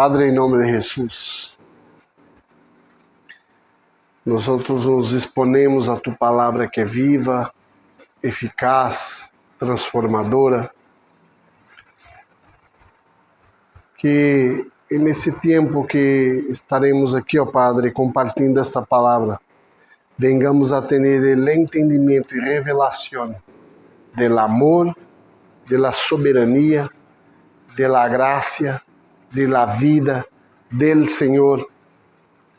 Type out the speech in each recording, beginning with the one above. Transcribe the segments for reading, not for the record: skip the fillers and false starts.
Padre, em nome de Jesus, nós nos exponemos a Tua palavra que é viva, eficaz, transformadora, que nesse tempo que estaremos aqui, ó Padre, compartilhando esta palavra, vengamos a ter o entendimento e revelação do amor, da soberania, da graça, da vida del Senhor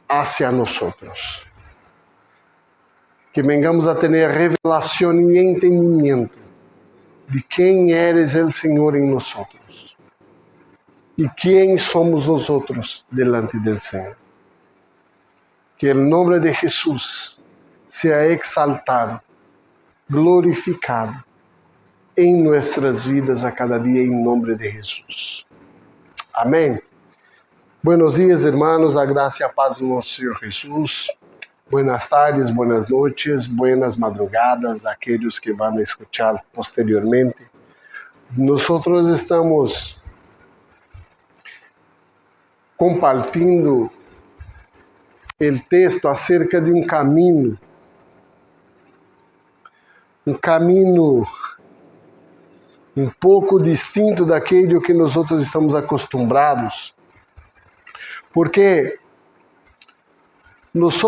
hacia nosotros. Que vengamos a ter revelação e entendimento de quem eres el Senhor em nosotros e quem somos nosotros delante del Senhor. Que o nome de Jesus seja exaltado, glorificado em nossas vidas a cada dia, em nome de Jesus. Amém. Buenos dias, hermanos, a graça e a paz do nosso Senhor Jesus. Buenas tardes, buenas noches, buenas madrugadas, aqueles que vão escuchar posteriormente. Nós estamos compartilhando o texto acerca de um caminho um pouco distinto daquele que nós estamos acostumados, porque nós,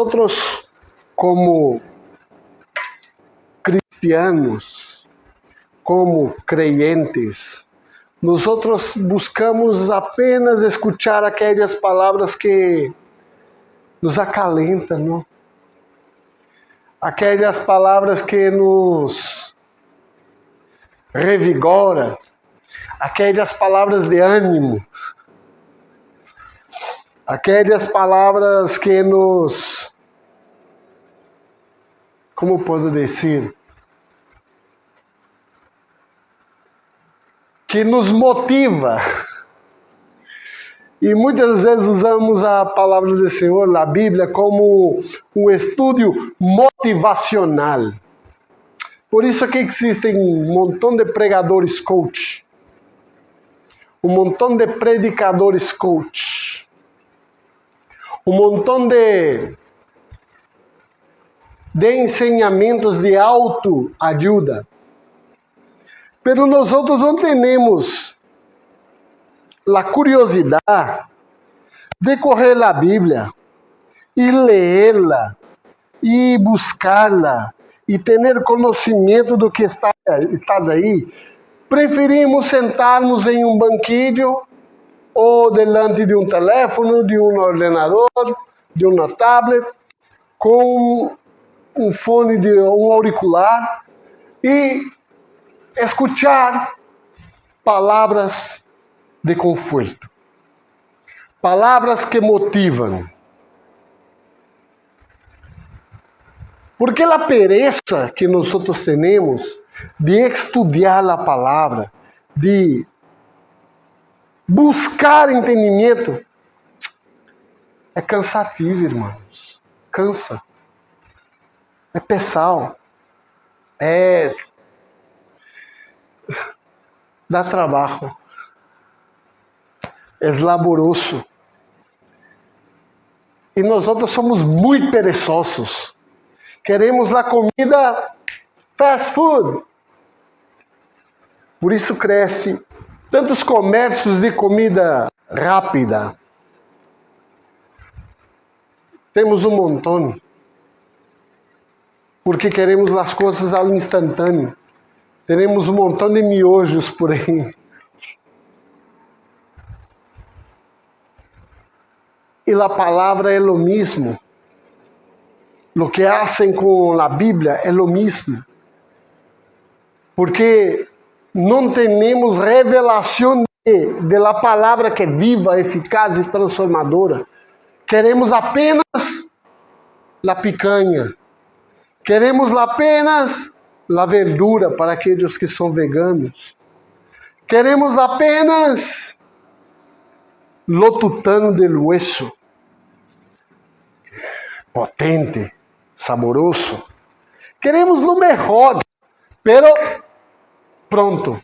como cristianos, como creyentes, nós buscamos apenas escuchar aquelas palavras que nos acalentam, não? Aquelas palavras que nos revigoram, aquelas palavras de ânimo, aquelas palavras que nos, como posso dizer, que nos motiva. E muitas vezes usamos a palavra do Senhor, a Bíblia, como um estudo motivacional. Por isso que existem um montão de pregadores coach, um montão de predicadores coach, um montão de ensinamentos de autoajuda. Pero nós não temos a curiosidade de correr a Bíblia e lê-la e buscá-la e ter conhecimento do que está aí. Preferimos sentarmos em um banquinho ou delante de um telefone, de um ordenador, de uma tablet, com um fone de um auricular e escuchar palavras de conforto, palavras que motivam. Porque a pereza que nós temos de estudar a palavra, de buscar entendimento, é cansativo, irmãos. Cansa. É pesado. Dá trabalho. É laboroso. E nós somos muito perezosos. Queremos a comida fast food. Por isso cresce tantos comércios de comida rápida. Temos um montão. Porque queremos as coisas ao instantâneo. Teremos um montão de miojos por aí. E a palavra é o mesmo. O que fazem com a Bíblia é o mesmo. Porque não temos revelação de la palavra que é viva, eficaz e transformadora. Queremos apenas a picanha. Queremos apenas a verdura para aqueles que são veganos. Queremos apenas lo tutano del hueso. Potente, saboroso. Queremos lo melhor, pero pronto.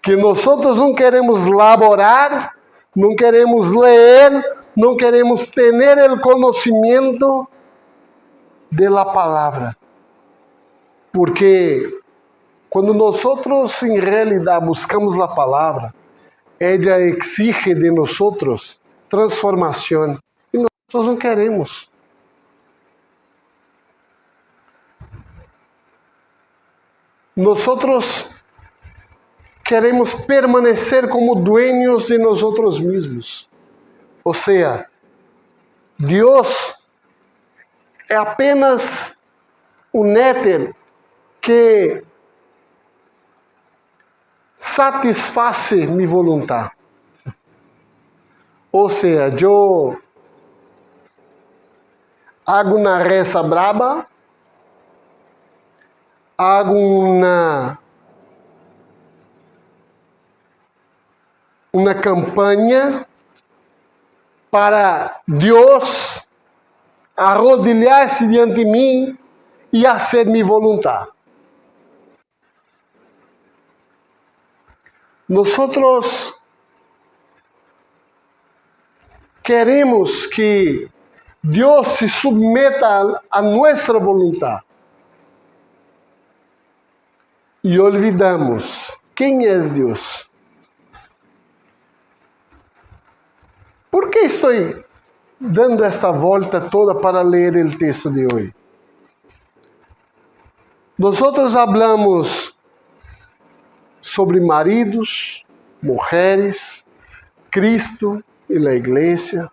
Que nós não queremos laborar, não queremos ler, não queremos ter o conhecimento da palavra. Porque quando nós, em realidade, buscamos a palavra, ela exige de nós transformação. E nós não queremos. Nós queremos permanecer como dueños de nós mesmos. Ou seja, Deus é apenas um éter que satisfaz minha vontade. Ou seja, eu hago uma reza braba, hago uma campanha para Deus arrodilhar-se diante de mim e fazer minha vontade. Nós queremos que Deus se submeta a nossa vontade. E olvidamos quem é Deus. Por que estou dando essa volta toda para ler o texto de hoje? Nós falamos sobre maridos, mulheres, Cristo e a igreja.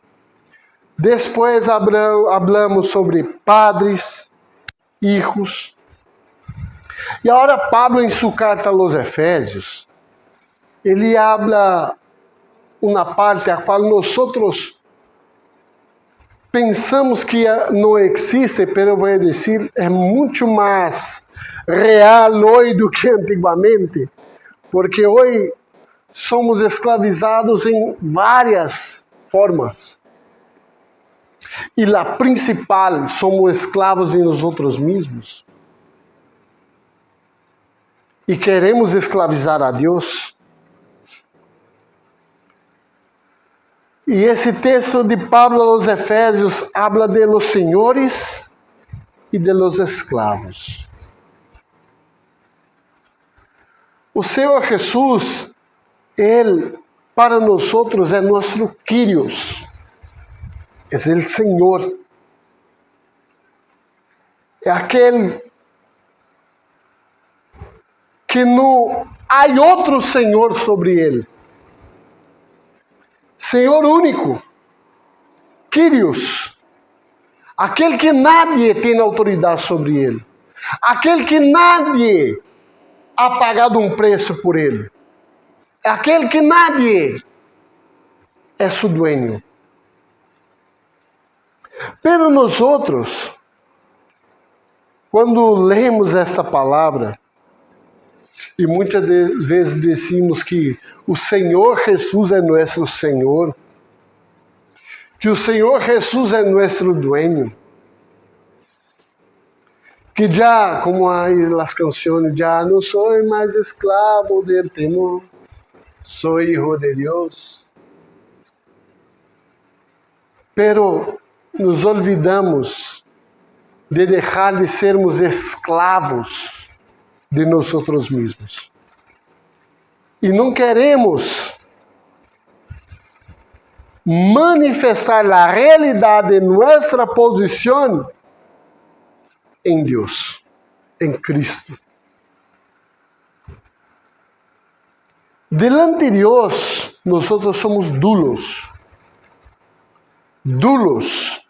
Depois falamos sobre padres, hijos. E agora Pablo, em sua carta aos Efésios, ele habla uma parte a qual nós pensamos que não existe, mas eu vou dizer, é muito mais real hoje do que antigamente, porque hoje somos escravizados em várias formas. E a principal, somos escravos de nós mesmos. E queremos escravizar a Deus. E esse texto de Pablo aos Efésios habla de los senhores e de los escravos. O Senhor Jesus, Ele, para nós, é nosso Kyrios. É o Senhor. É aquele que não há outro Senhor sobre Ele. Senhor único. Kyrios. Aquele que nadie tem autoridade sobre Ele. Aquele que nadie ha pagado um preço por Ele. Aquele que nadie é seu dueño. Pero nós, quando lemos esta palavra, e muitas vezes decimos que o Senhor Jesus é nosso Senhor, que o Senhor Jesus é nosso dueño, que já, como há as canções, já não sou mais escravo del temor, sou hijo de Deus. Pero nos olvidamos de deixar de sermos escravos de nós mesmos. E não queremos manifestar a realidade de nossa posição em Deus, em Cristo. Delante de Deus, nós somos dulos. Dulos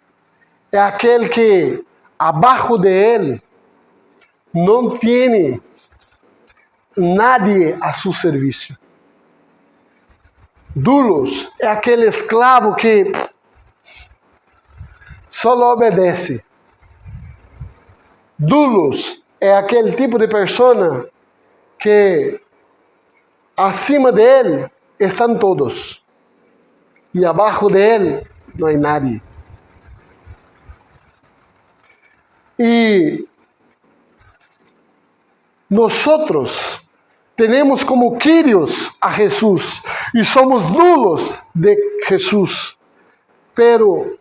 é aquele que abaixo de ele não tem nadie a seu serviço. Dulos é aquele escravo que só obedece. Dulos é aquele tipo de pessoa que acima dele estão todos e abaixo dele não há nadie. E nós Tenemos como quirios a Jesús y somos nulos de Jesús. Pero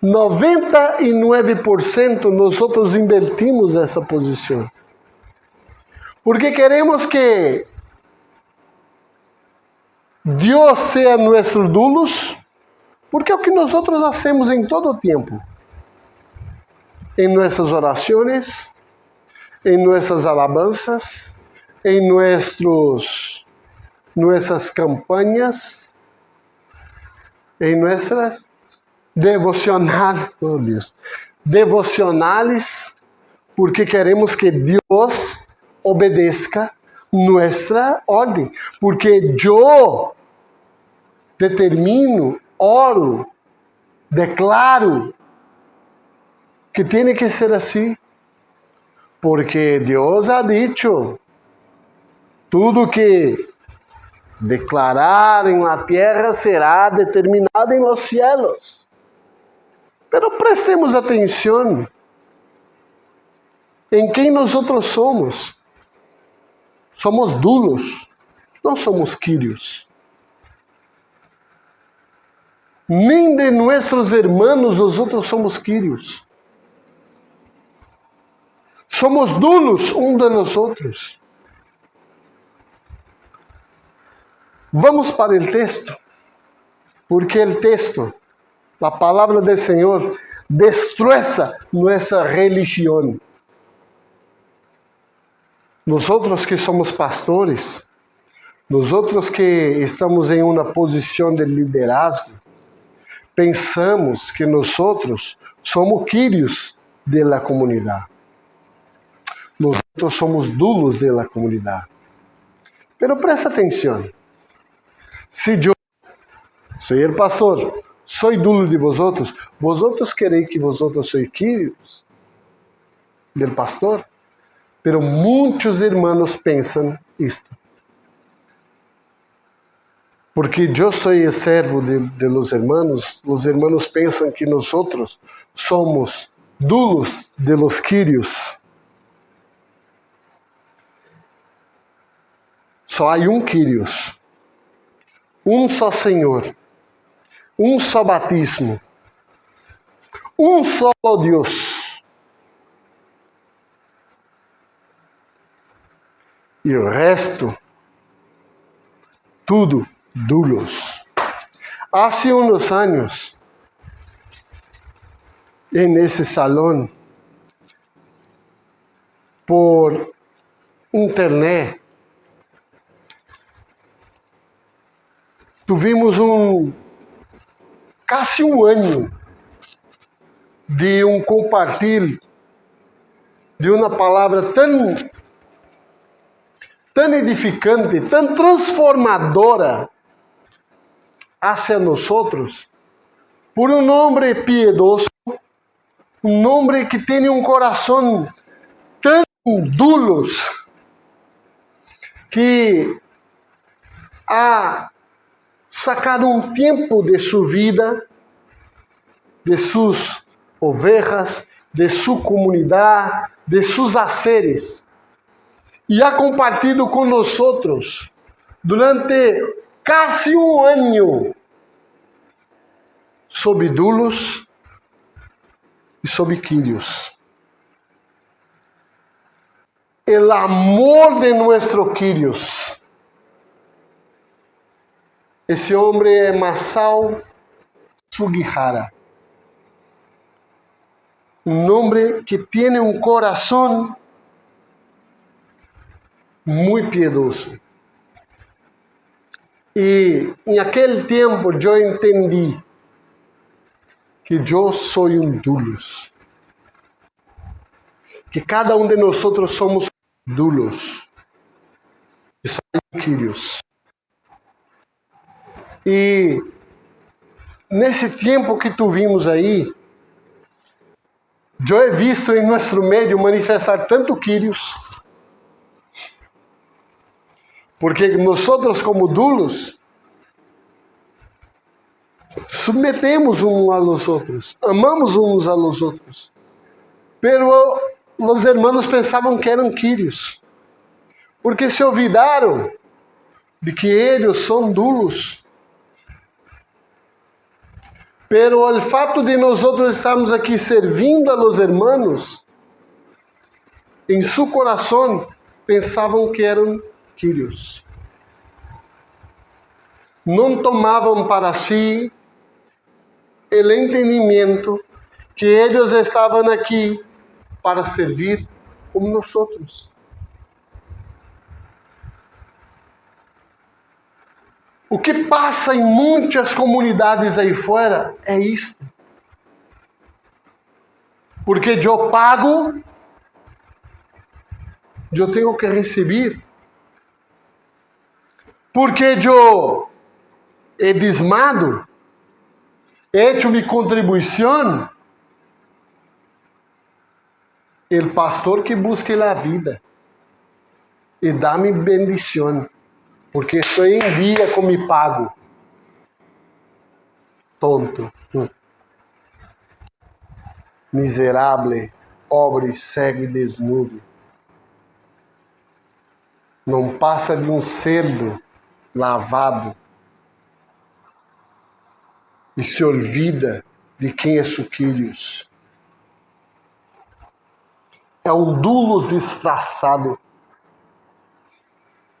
99% nosotros invertimos essa posição. Porque queremos que Deus seja nosso dulos, porque é o que nós hacemos em todo o tempo. Em nossas orações, em nossas alabanças, em nossas campanhas, em nossas devocionais, oh Deus, devocionais, porque queremos que Deus obedeça nossa ordem, porque eu determino, oro, declaro que tem que ser assim, porque Deus ha dicho, tudo que declarar em la terra será determinado em los cielos. Pero prestemos atenção em quem nós somos. Somos dulos, não somos quirios. Nem de nossos irmãos nós somos quirios. Somos dulos um de nós outros. Vamos para o texto, porque o texto, a palavra do Senhor, destroça nossa religião. Nós que somos pastores, nós que estamos em uma posição de liderazgo, pensamos que nós somos quirios da comunidade. Nós somos dulos da comunidade. Pero presta atenção. Se eu, senhor pastor, sou dulo de vosotros quereis que vosotros sois quirios del pastor? Pero muitos irmãos pensam isto. Porque eu sou o servo de los irmãos pensam que nós somos dulos de los quirios. Só há um quirios, um só Senhor, um só batismo, um só Deus. E o resto, tudo dulos. Há uns anos, nesse salão, por internet, tivemos quase um ano de compartilho de uma palavra tão edificante, tão transformadora hacia nosotros, por um homem piedoso, um homem que tem um coração tão dulos, que ha sacado um tempo de sua vida, de suas ovelhas, de sua comunidade, de seus haceres, e ha compartido com nós durante quase um ano sobre dulos e sobre quirios. O amor de nosso quirios. Esse homem é Masao Sugihara. Um homem que tem um coração muito piedoso. E em aquele tempo eu entendi que eu sou um dulos. Que cada um de nós somos dulos. E somos quirios. E nesse tempo que tuvimos aí, eu he visto em nosso meio manifestar tanto quirios. Porque nós como dulos submetemos uns aos outros, amamos uns aos outros. Pero os irmãos pensavam que eram quirios. Porque se olvidaram de que eles são duros. Pero o fato de nós estarmos aqui servindo a los hermanos, em seu coração pensavam que eram queridos. Não tomavam para si o entendimento que eles estavam aqui para servir como nós outros. O que passa em muitas comunidades aí fora é isto. Porque eu pago, eu tenho que receber. Porque eu he dizmado, he hecho mi contribuição, o pastor que busque a vida e dá-me bendição. Porque estou em dia com mi pago. Tonto. Miserável, pobre, cego e desnudo. Não passa de um cerdo lavado. E se olvida de quem é suquilhos. É um dulos disfarçado.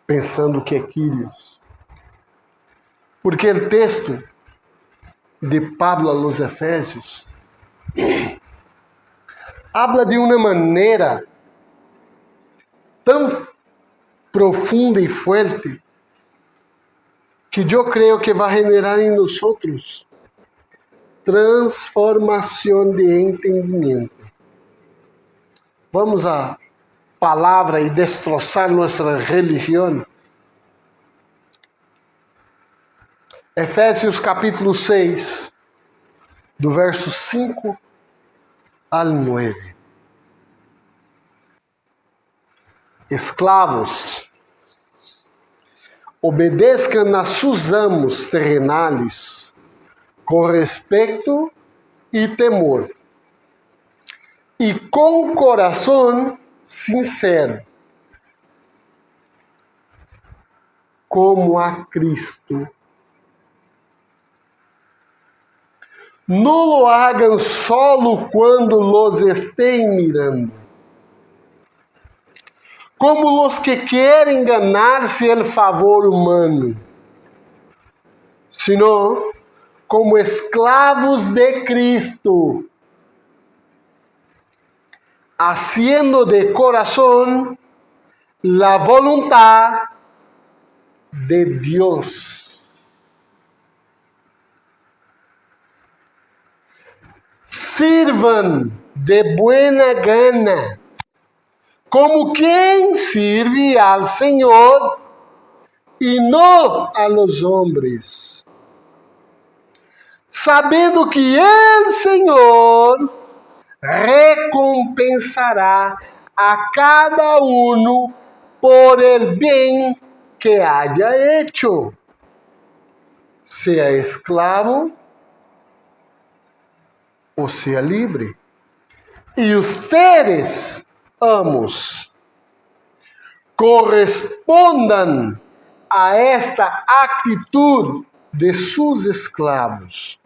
Pensando que é Quírios. Porque o texto de Pablo a los Efésios habla de uma maneira tão profunda e forte que eu creio que vai generar em nós outros transformação de entendimento. Vamos à palavra e destroçar nossa religião. Efésios capítulo 6, do verso 5 ao 9. Escravos, obedeçam a seus amos terrenais com respeito e temor, e com coração sincero, como a Cristo. Não lo hagan solo quando los estén mirando, como los que querem ganarse el favor humano, sino como esclavos de Cristo, haciendo de corazón la voluntad de Dios. Sirvan de buena gana, como quem sirve al Senhor e não a los hombres, sabendo que el Senhor recompensará a cada uno por el bem que haya hecho, sea esclavo ou seja livre. E ustedes, amos, correspondam a esta actitud de sus esclavos,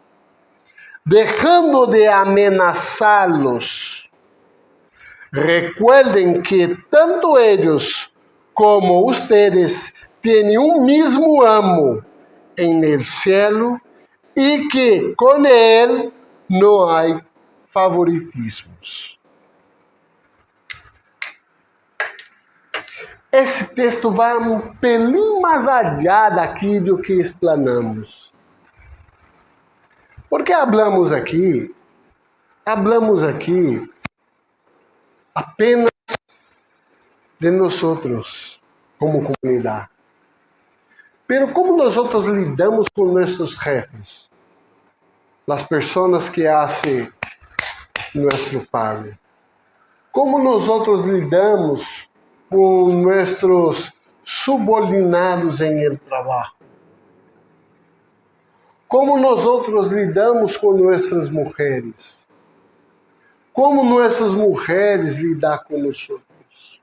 dejando de amenazá-los. Recuerden que tanto ellos como ustedes tienen un mismo amo en el cielo y que con él no hay favoritismos. Esse texto vai um pelinho mais adiado aqui do que explanamos. Porque hablamos aqui apenas de nós outros como comunidade. Pero como nós outros lidamos com nossos jefes? As pessoas que hacen nosso pago. Como nós outros lidamos com nossos subordinados em el trabalho? Como nós outros lidamos com nossas mulheres? Como nossas mulheres lidam com nós outros?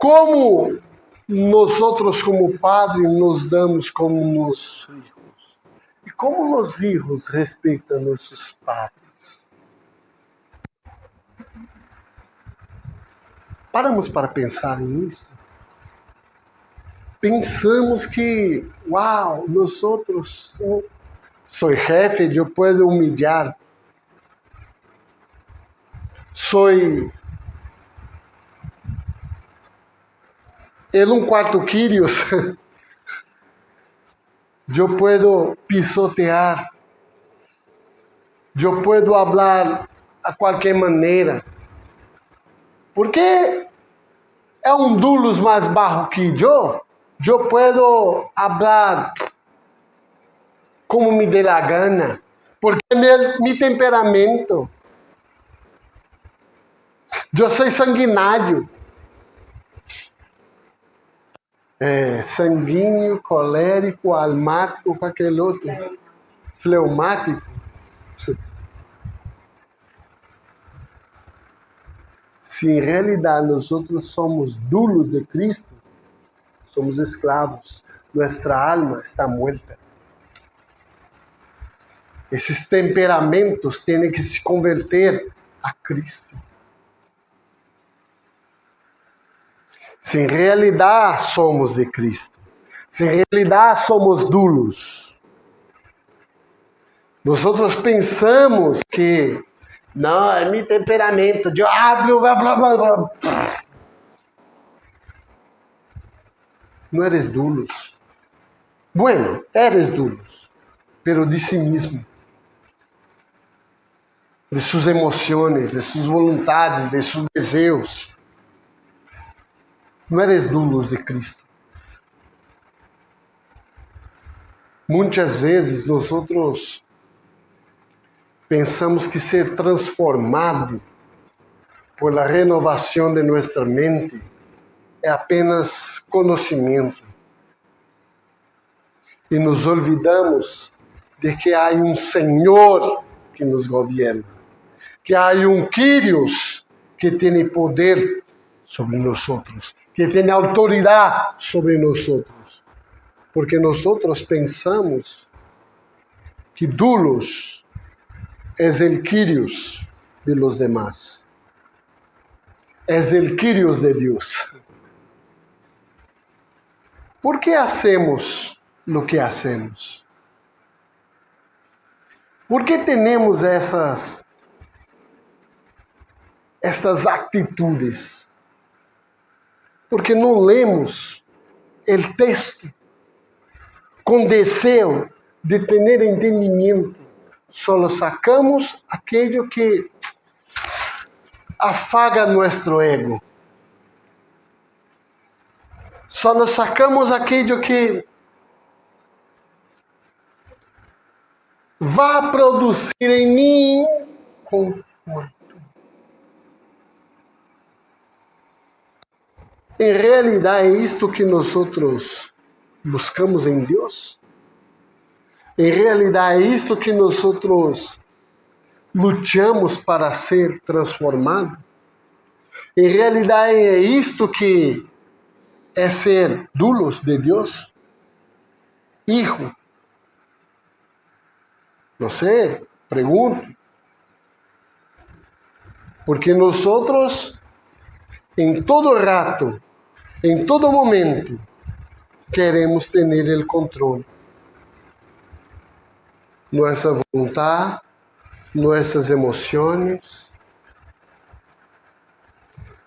como nós como padre nos damos como nos hijos? E como os filhos respeitam nossos padres? Paramos para pensar nisso? Pensamos que, uau, nós outros, sou jefe, eu posso humilhar. Sou ele um quarto Quirios, eu posso pisotear, eu posso falar a qualquer maneira, porque é um dulos mais baixo que eu posso falar como me dê a gana, porque meu temperamento, eu sou sanguinário. Sanguíneo, colérico, almático, qualquer outro. Fleumático. Se em realidade nós outros somos dulos de Cristo, somos escravos, nossa alma está morta. Esses temperamentos têm que se converter a Cristo. Se em realidade somos de Cristo, se em realidade somos dulos, nós outros pensamos que não, é meu temperamento, eu hablo, blá, blá, blá, blá. Não eres dulos. Bueno, eres dulos, pero de si mismo, de suas emoções, de suas vontades, de seus desejos. Não eres dulos de Cristo. Muitas vezes nós outros pensamos que ser transformado por la renovação de nossa mente é apenas conhecimento. E nos olvidamos de que há um Senhor que nos governa, que há um Quirios que tem poder sobre nós outros, que tem autoridade sobre nós outros. Porque nós outros pensamos que dulos é o Quirios de los demás, é o Quirios de Deus. ¿Por que hacemos lo que hacemos? ¿Por que temos estas atitudes? Porque não lemos o texto com desejo de ter entendimento. Só sacamos aquilo que afaga nosso ego. Só sacamos aquilo que vai produzir em mim conforto. Em realidade, é isto que nós outros buscamos em Deus? Em realidade, é isto que nós outros lutamos para ser transformado? Em realidade, é isto que é ser dulos de Deus? Hijo. Não sei, pergunto. Porque nós outros, em todo rato, em todo momento, queremos ter o controle. Nossa vontade, nossas emoções,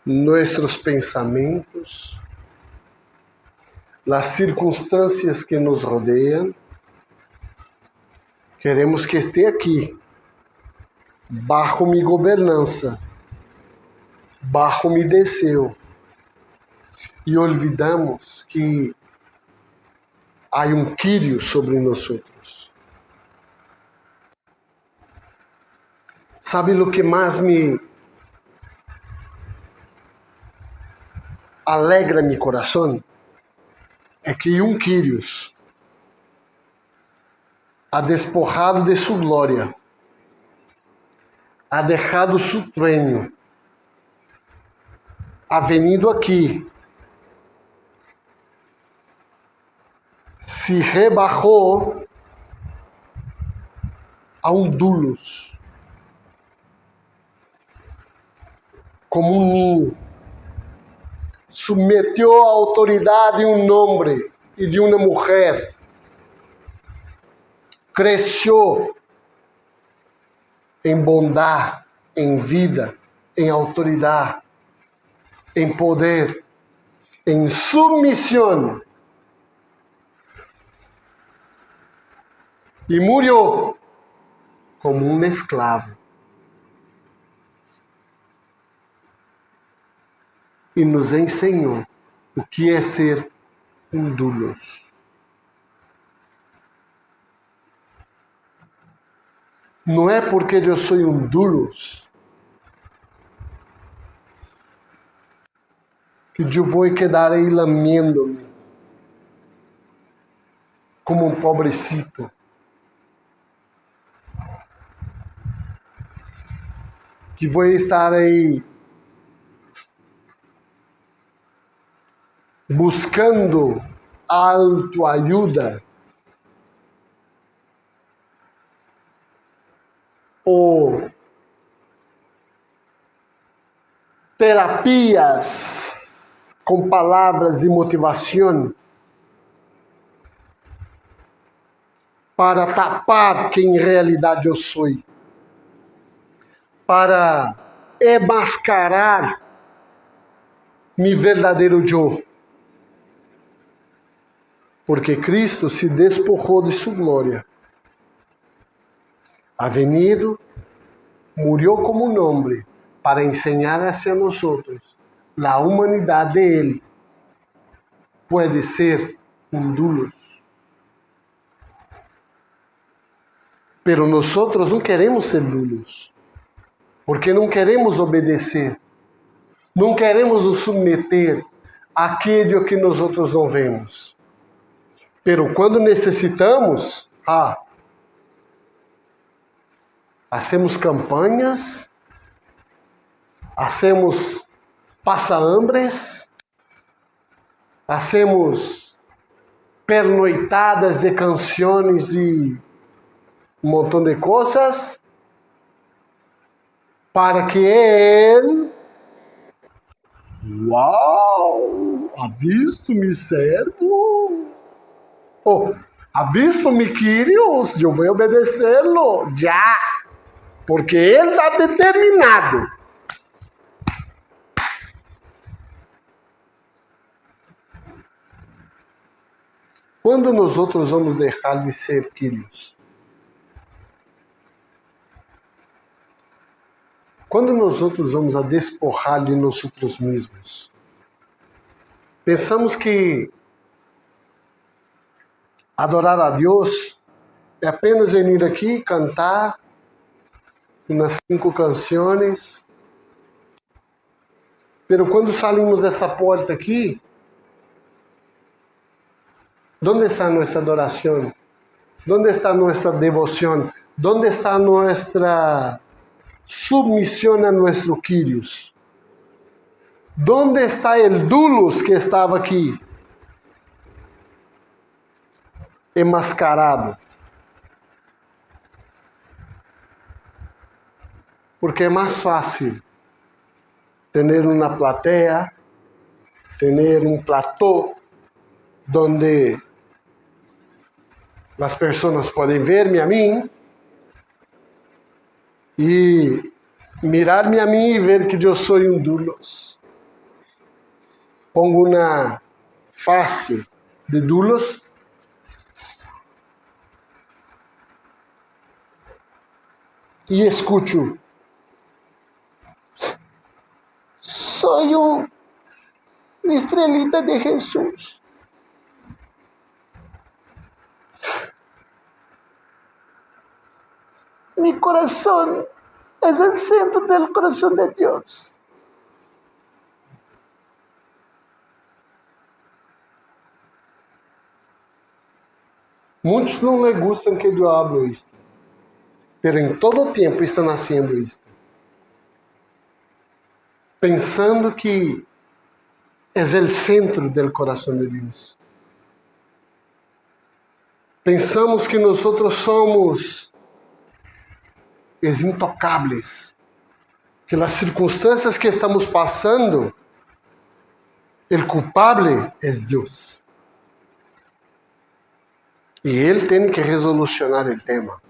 nossos pensamentos, as circunstâncias que nos rodeiam. Queremos que esteja aqui, bajo minha governança, bajo mi deseo. E olvidamos que há um Quírio sobre nós outros. Sabe o que mais me alegra meu coração? É que um Quírios ha despojado de sua glória, ha deixado seu trono, ha venido aqui se rebajou a um dulos, como um ninho. Submeteu a autoridade de um homem e de uma mulher. Cresceu em bondade, em vida, em autoridade, em poder, em submissão. E morreu como um escravo. E nos ensinou o que é ser um doulos. Não é porque eu sou um doulos que eu vou quedar aí lamendo-me como um pobrecito. Que vou estar aí buscando autoajuda ou terapias com palavras de motivação para tapar quem em realidade eu sou, para enmascarar meu verdadeiro eu. Porque Cristo se despojou de sua glória, ha venido, murió como un hombre para enseñar hacia nosotros la humanidad de Él. Puede ser un doulos. Pero nosotros não queremos ser doulos, porque não queremos obedecer, não queremos nos submeter àquilo que nós outros não vemos. Pero quando necessitamos, hacemos campanhas, hacemos passa-hambres, hacemos pernoitadas de canções e um montão de coisas para que Ele, uau, ha visto mi servo? Oh, ha visto mi Kyrios? Eu vou obedecê-lo já, porque Ele está determinado. Quando nós outros vamos deixar de ser Kyrios? Quando nós outros vamos a despojar de nós outros mesmos? Pensamos que adorar a Deus é apenas vir aqui cantar umas 5 canções. Pero quando saímos dessa porta aqui, onde está nossa adoração? Onde está nossa devoção? Onde está nossa submissão a nosso Kyrios? Onde está o doulos que estava aqui? Enmascarado. Porque é mais fácil ter uma plateia, ter um platô, onde as pessoas podem ver-me a mim e mirar-me a mim e ver que eu sou um doulos. Pongo uma face de doulos e escuto: sou uma estrelita de Jesus. Mi corazón es el centro del corazón de Dios. Muitos não lhe gustam que eu hablo isto, pero em todo tempo estão haciendo isto, pensando que é o centro del corazón de Deus. Pensamos que nós somos intocáveis, que as circunstâncias que estamos passando, o culpable é Deus. E Ele tem que resolucionar o tema.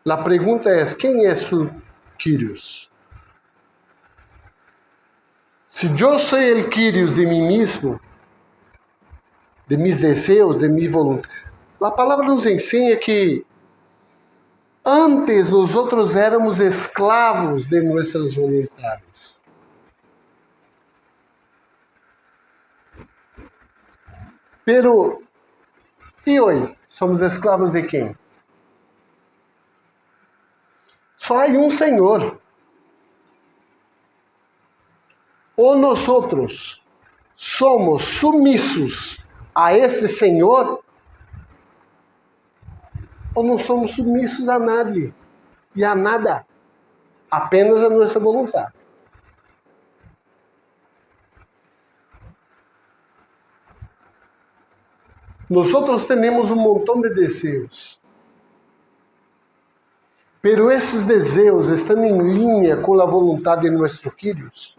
A pergunta é: quem é su Kyrios? Se eu sou o Kyrios de mim mesmo, de mis desejos, de minha vontade, a palavra nos ensina que antes nós outros éramos escravos de nossas vontades. Pero, e hoje? Somos escravos de quem? Só há um Senhor. Ou nós outros somos submissos a esse Senhor, ou não somos submissos a nadie e a nada, apenas a nossa vontade. Nós outros temos um montão de desejos, pero esses desejos estão em linha com a vontade de nosso Kyrios.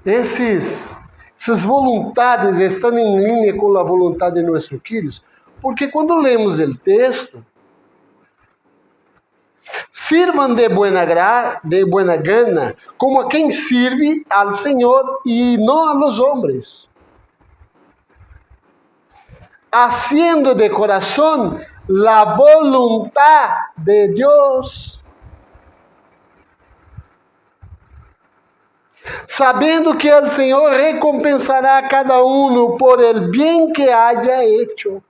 Essas vontades estão em linha com a vontade de nosso Kyrios, porque quando lemos o texto, sirvam de buena gana, como a quem sirve ao Senhor e não a los hombres, haciendo de corazón la voluntad de Dios, sabendo que o Senhor recompensará a cada um por el bien que haya hecho.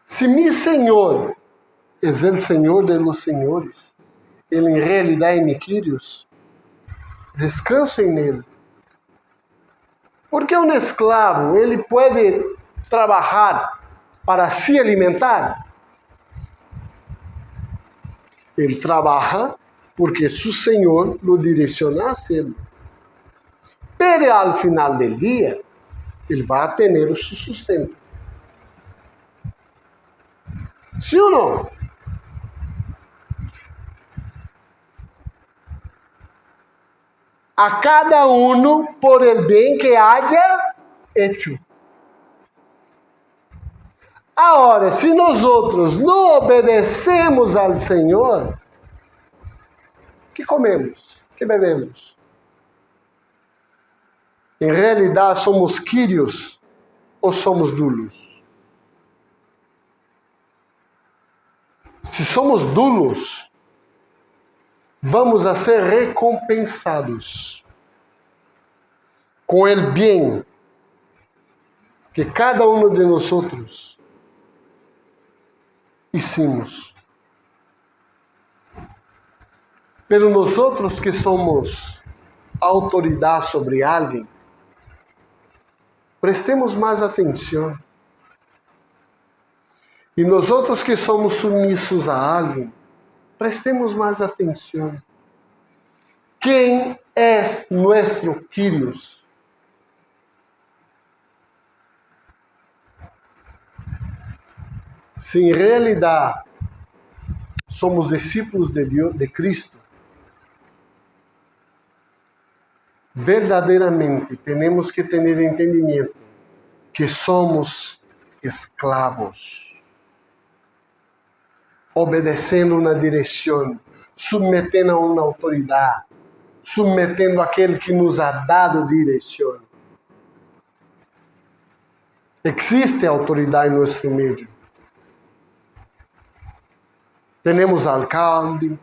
Se mi Senhor é o Senhor de los senhores, Ele em realidade é mi Kyrios, descanso em Ele. Porque um escravo, ele pode trabalhar para se alimentar? Ele trabalha porque seu Senhor o direciona a hacerlo. Pero ao final do dia, ele vai ter o seu sustento. Sim ou não? A cada um por el bem que haya hecho. Agora, se nós outros não obedecemos ao Senhor, que comemos? Que bebemos? Em realidade, somos Kyrios ou somos dulos? Se somos dulos, vamos a ser recompensados com o bem que cada um de nós hicimos. Pero nós outros que somos autoridade sobre alguém, prestemos mais atenção. E nós outros que somos submissos a alguém, prestemos mais atenção. Quem é nosso Kyrios? Se em realidade somos discípulos de Deus, de Cristo, verdadeiramente temos que ter entendimento que somos escravos, obedecendo uma direção, submetendo a uma autoridade, submetendo aquele que nos ha dado direção. Existe autoridade em nosso meio. Temos alcalde,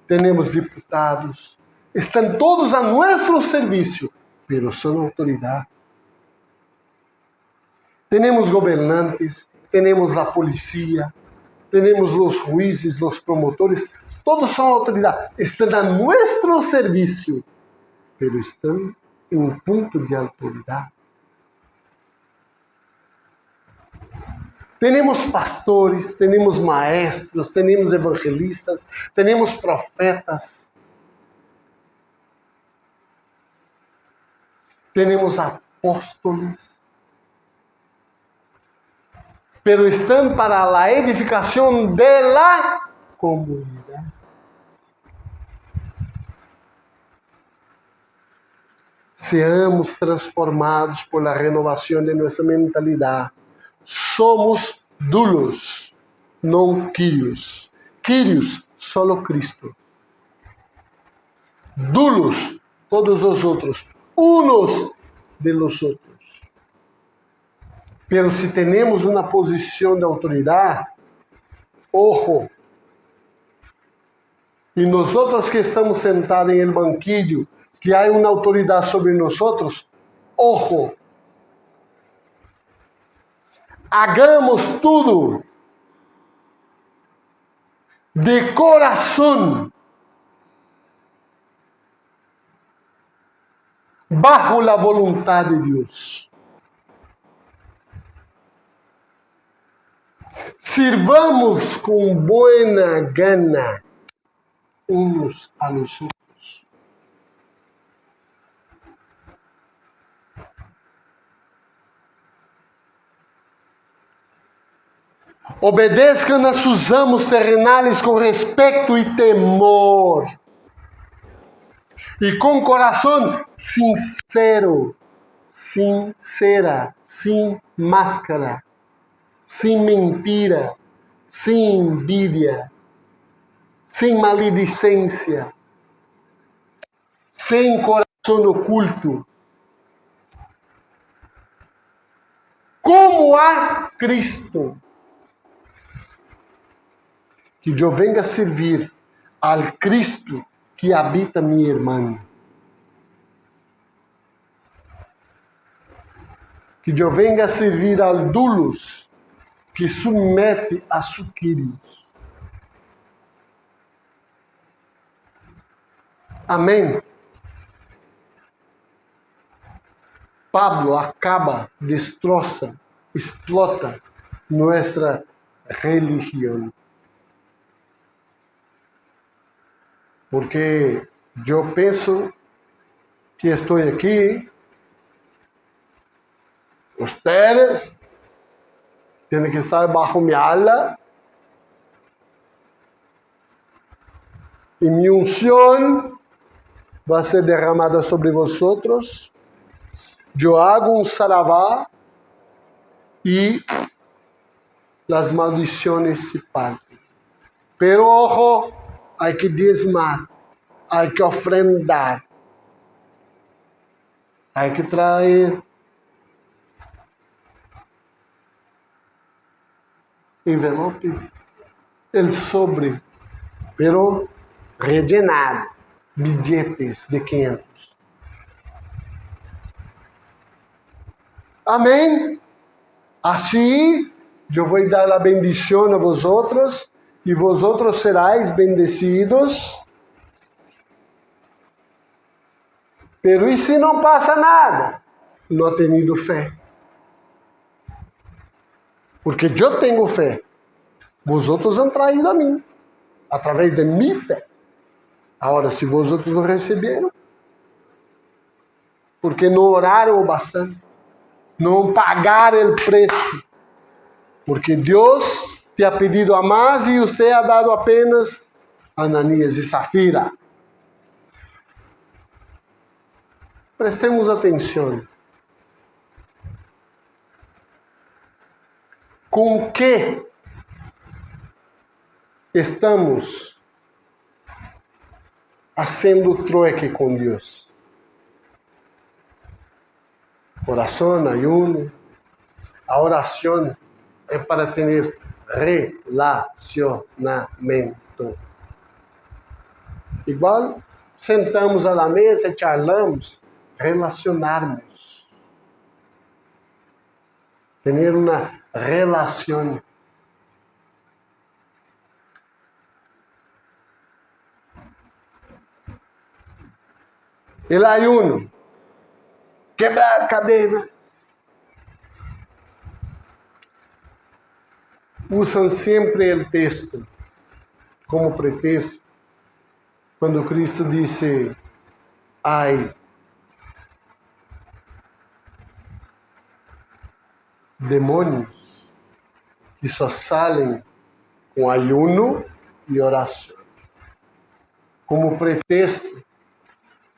temos deputados, estão todos a nosso serviço, mas são autoridade. Temos governantes, temos a polícia, temos os juízes, os promotores, todos são autoridade, estão a nosso serviço, mas estão em um ponto de autoridade. Temos pastores, temos maestros, temos evangelistas, temos profetas. Temos apóstolos, pero estão para a edificação da comunidade. Seamos transformados por la renovação de nossa mentalidade. Somos dulos, não quírios. Quírios, solo Cristo. Dulos, todos os outros. Unos de los outros. Pero se temos uma posição de autoridade, ojo. E nós outros que estamos sentados em el banquillo, que há uma autoridade sobre nós outros, ojo. Hagamos tudo de coração, bajo la voluntad de Deus. Sirvamos com buena gana uns a los outros. Obedeçam a seus amos terrenais com respeito e temor. E com coração sincero, sincera, sem máscara, sem mentira, sem envidia, sem maledicência, sem coração oculto. Como a Cristo. Que eu venga servir ao Cristo que habita mi irmão. Que eu venga servir ao dulos que submete a suquírios. Amém. Pablo acaba, destroça, explota nossa religião. Porque eu penso que estou aqui, vocês têm que estar bajo minha ala, e minha unção vai ser derramada sobre vosotros. Eu hago saravá e as maldições se partem. Pero ojo, hay que diezmar, hay que ofrendar, hay que traer envelope, el sobre, pero rellenado, billetes de 500. Amém? Assim, eu vou dar a bendição a vosotros, e vosotros serais bendecidos. Pero e se não passa nada? Não ha tenido fé. Porque eu tenho fé. Vosotros han traído a mim, através de minha fé. Agora, se vosotros não receberam, porque não oraram o bastante, não pagaram o preço, porque Deus te ha pedido a mais e você ha dado apenas Ananias e Safira. Prestemos atenção. Com que estamos fazendo trueque com Deus? Oração, ayuno. A oração é para ter relacionamento. Igual sentamos à mesa e charlamos, relacionarmos. Ter uma relação. El ayuno, quebrar cadenas. Usam sempre o texto como pretexto quando Cristo disse: ai demônios que só saem com ayuno e oração, como pretexto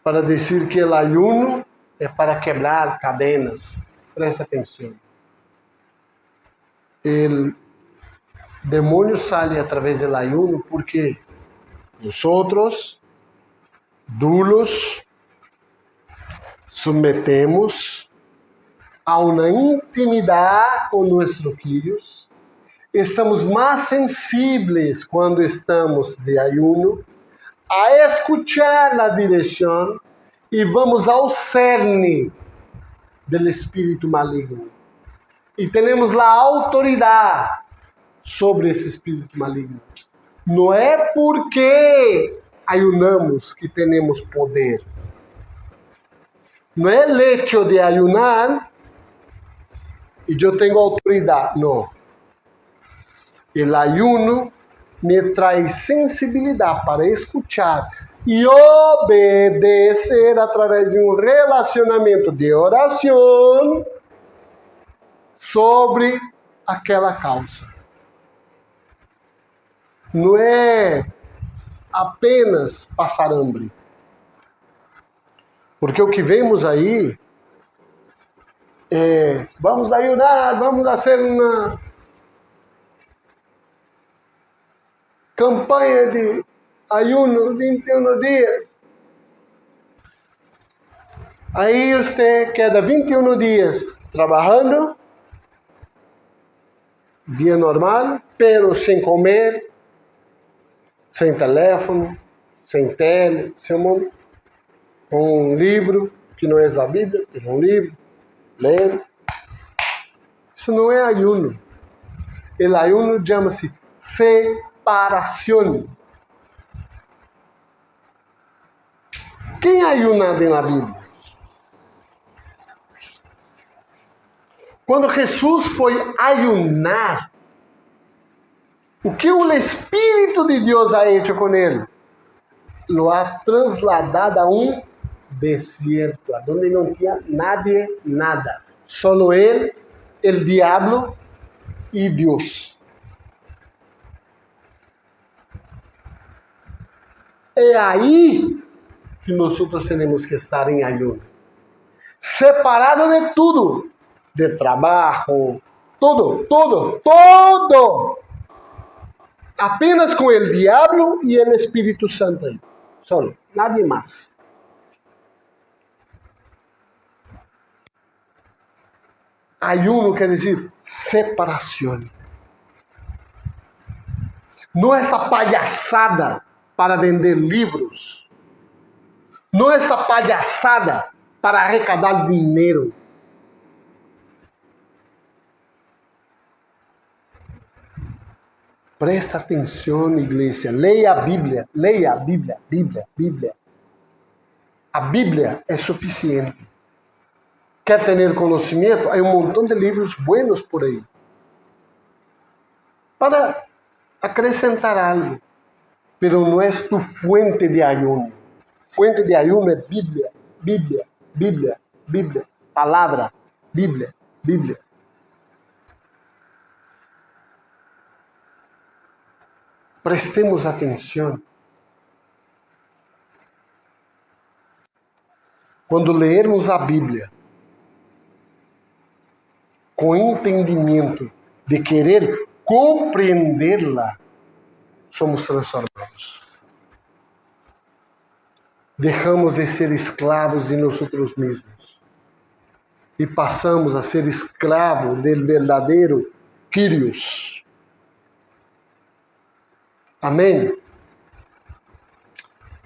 para dizer que o ayuno é para quebrar cadenas. Presta atenção. O demônio sai através do ayuno porque nós, dulos, submetemos a uma intimidade com nossos filhos. Estamos mais sensíveis quando estamos de ayuno a escuchar a direção e vamos ao cerne do espírito maligno. E temos a autoridade sobre esse espírito maligno. Não é porque ayunamos que temos poder. Não é o hecho de ayunar e eu tenho autoridade. Não. O ayuno me traz sensibilidade para escutar e obedecer através de um relacionamento de oração sobre aquela causa. Não é apenas passar hambre. Porque o que vemos aí é, vamos ayunar, vamos fazer uma campanha de ayuno 21 dias. Aí você queda 21 dias trabalhando, dia normal, pero sem comer, sem telefone, sem tele, sem um livro, que não é da Bíblia, é um livro, lendo. Isso não é ayuno. O ayuno chama-se separação. Quem ayuna na Bíblia? Quando Jesus foi ayunar, o que o Espírito de Deus ha hecho com ele? Lo ha trasladado a um deserto, onde não tinha nadie, nada. Solo ele, o diabo e Deus. É aí que nós temos que estar em ayuno. Separado de tudo. De trabalho, tudo. Apenas com o diabo e o Espírito Santo aí. Solo, nadie mais. Ayuno quer dizer separação. Não essa palhaçada para vender livros. Não essa palhaçada para arrecadar dinheiro. Presta atenção, igreja. Leia a Bíblia. Bíblia. A Bíblia é suficiente. Quer ter conhecimento? Há um montão de livros buenos por aí. Para acrescentar algo. Pero não é tu fuente de ayuno. Fuente de ayuno é Bíblia. Palavra. Bíblia. Prestemos atenção. Quando lermos a Bíblia com entendimento de querer compreendê-la, somos transformados. Deixamos de ser escravos de nós mesmos e passamos a ser escravos do verdadeiro Kyrios. Amém?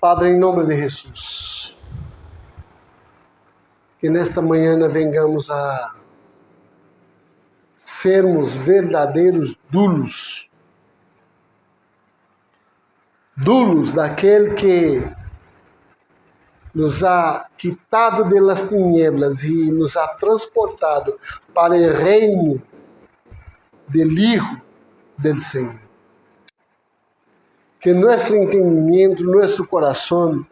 Padre, em nome de Jesus, que nesta manhã venhamos a sermos verdadeiros dulos daquele que nos ha quitado das tinieblas e nos ha transportado para o reino do Hijo del Senhor. Que nosso entendimento, nosso coração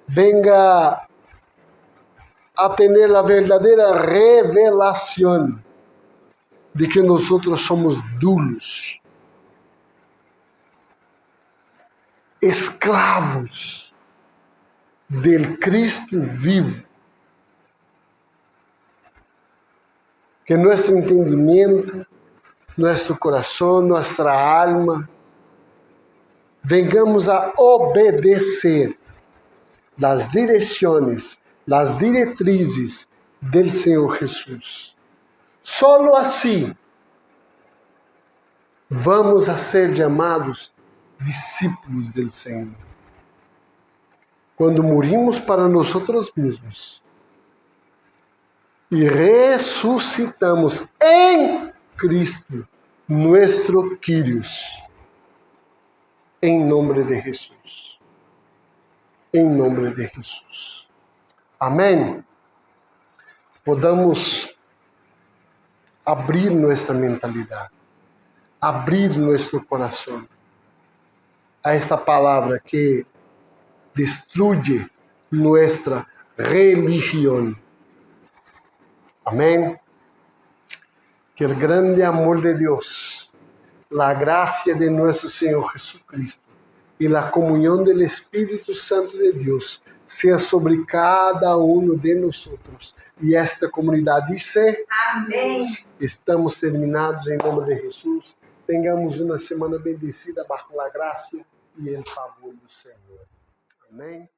venga a ter a verdadeira revelação de que nós somos dulos, esclavos del Cristo vivo. Que nosso entendimento, nosso coração, nossa alma, vengamos a obedecer las direções, las diretrizes del Senhor Jesus. Solo assim vamos a ser chamados discípulos del Senhor. Quando morimos para nós mesmos e ressuscitamos em Cristo, nuestro Kyrios, em nome de Jesus. Em nome de Jesus. Amém? Podamos abrir nossa mentalidade, abrir nosso coração a esta palavra que destrui nossa religião. Amém? Que o grande amor de Deus, a graça de nosso Senhor Jesucristo e a comunhão do Espírito Santo de Deus seja sobre cada de nós. E esta comunidade dice: Amém. Estamos terminados em nome de Jesus. Tengamos uma semana bendecida bajo a graça e o favor do Senhor. Amém.